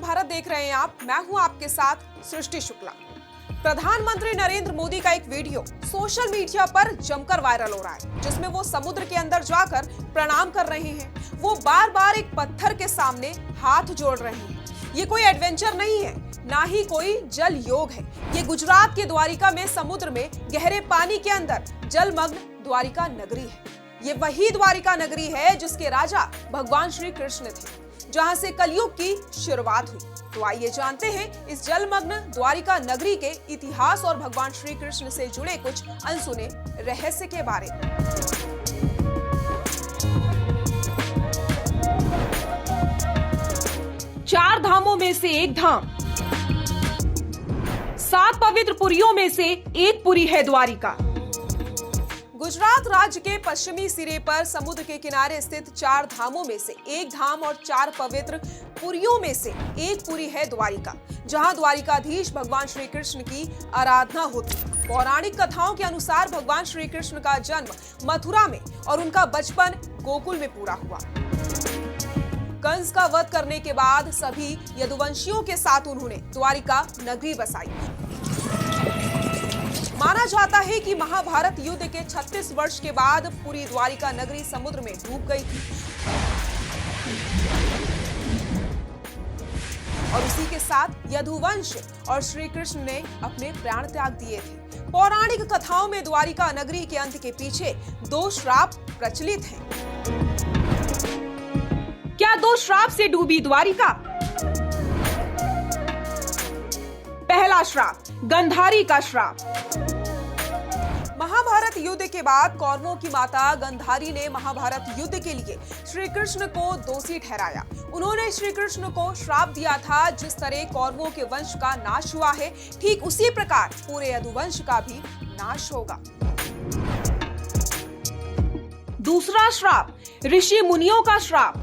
भारत देख रहे हैं आप। मैं हूं आपके साथ सृष्टि शुक्ला। प्रधानमंत्री नरेंद्र मोदी का एक वीडियो सोशल मीडिया पर जमकर वायरल हो रहा है, जिसमें वो समुद्र के अंदर जाकर प्रणाम कर रहे हैं। वो बार बार एक पत्थर के सामने हाथ जोड़ रहे हैं। ये कोई एडवेंचर नहीं है, ना ही कोई जल योग है। ये गुजरात के द्वारिका में समुद्र में गहरे पानी के अंदर जलमग्न द्वारिका नगरी है। ये वही द्वारिका नगरी है जिसके राजा भगवान श्री कृष्ण थे, जहां से कलयुग की शुरुआत हुई। तो आइए जानते हैं इस जलमग्न द्वारिका नगरी के इतिहास और भगवान श्री कृष्ण से जुड़े कुछ अनसुने रहस्य के बारे में। चार धामों में से एक धाम, 7 पवित्र पुरियों में से एक पुरी है द्वारिका। गुजरात राज्य के पश्चिमी सिरे पर समुद्र के किनारे स्थित 4 धामों में से एक धाम और 4 पवित्र पुरियों में से एक पुरी है द्वारिका, जहां द्वारिकाधीश भगवान श्री कृष्ण की आराधना होती है। पौराणिक कथाओं के अनुसार भगवान श्री कृष्ण का जन्म मथुरा में और उनका बचपन गोकुल में पूरा हुआ। कंस का वध करने के बाद सभी यदुवंशियों के साथ उन्होंने द्वारिका नगरी बसाई। माना जाता है कि महाभारत युद्ध के 36 वर्ष के बाद पूरी द्वारिका नगरी समुद्र में डूब गई थी और उसी के साथ यदुवंश और श्री कृष्ण ने अपने प्राण त्याग दिए थे। पौराणिक कथाओं में द्वारिका नगरी के अंत के पीछे 2 श्राप प्रचलित हैं। क्या 2 श्राप से डूबी द्वारिका? पहला श्राप, गंधारी का श्राप। महाभारत युद्ध के बाद कौरवों की माता गंधारी ने महाभारत युद्ध के लिए श्री कृष्ण को दोषी ठहराया। उन्होंने श्री कृष्ण को श्राप दिया था, जिस तरह कौरवों के वंश का नाश हुआ है, ठीक उसी प्रकार पूरे यदुवंश का भी नाश होगा। दूसरा श्राप, ऋषि मुनियों का श्राप।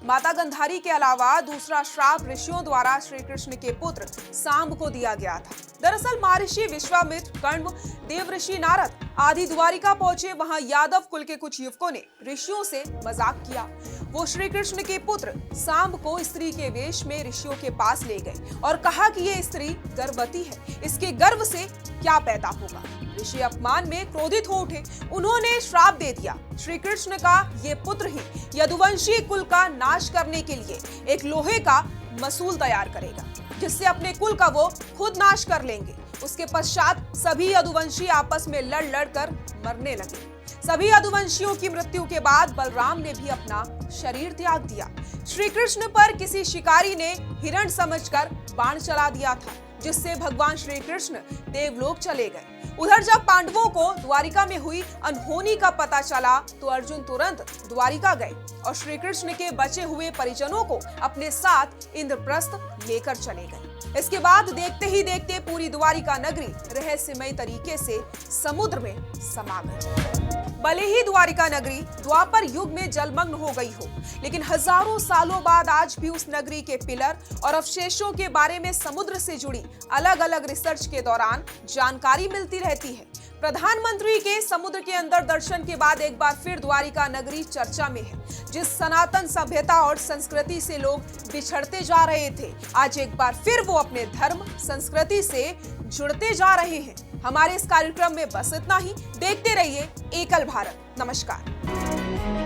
माता गंधारी के अलावा दूसरा श्राप ऋषियों द्वारा श्री कृष्ण के पुत्र सांब को दिया गया था। दरअसल महर्षि विश्वामित्र, कण्व, देवऋषि नारद आदि द्वारिका पहुंचे। वहां यादव कुल के कुछ युवकों ने ऋषियों से मजाक किया। वो श्री कृष्ण के पुत्र सांब को स्त्री के वेश में ऋषियों के पास ले गए और कहा कि ये स्त्री गर्भवती है, इसके गर्भ से क्या पैदा होगा। ऋषि अपमान में क्रोधित हो उठे। उन्होंने श्राप दे दिया, श्री कृष्ण का ये पुत्र ही यदुवंशी कुल का नाश करने के लिए एक लोहे का मसूल तैयार करेगा, जिससे अपने कुल का वो खुद नाश कर लेंगे। उसके पश्चात सभी यदुवंशी आपस में लड़ लड़ कर मरने लगे। सभी यदुवंशियों की मृत्यु के बाद बलराम ने भी अपना शरीर त्याग दिया। श्री कृष्ण पर किसी शिकारी ने हिरण समझकर बाण चला दिया था, जिससे भगवान श्री कृष्ण देवलोक चले गए। उधर जब पांडवों को द्वारिका में हुई अनहोनी का पता चला तो अर्जुन तुरंत द्वारिका गए और श्री कृष्ण के बचे हुए परिजनों को अपने साथ इंद्रप्रस्थ लेकर चले गए। इसके बाद देखते ही देखते पूरी द्वारिका नगरी रहस्यमय तरीके से समुद्र में समा गई। भले ही द्वारिका नगरी द्वापर युग में जलमग्न हो गई हो, लेकिन हजारों सालों बाद आज भी उस नगरी के पिलर और अवशेषों के बारे में समुद्र से जुड़ी अलग अलग रिसर्च के दौरान जानकारी मिलती रहती है। प्रधानमंत्री के समुद्र के अंदर दर्शन के बाद एक बार फिर द्वारिका नगरी चर्चा में है। जिस सनातन सभ्यता और संस्कृति से लोग बिछड़ते जा रहे थे, आज एक बार फिर वो अपने धर्म संस्कृति से जुड़ते जा रहे हैं। हमारे इस कार्यक्रम में बस इतना ही। देखते रहिए एकल भारत। नमस्कार।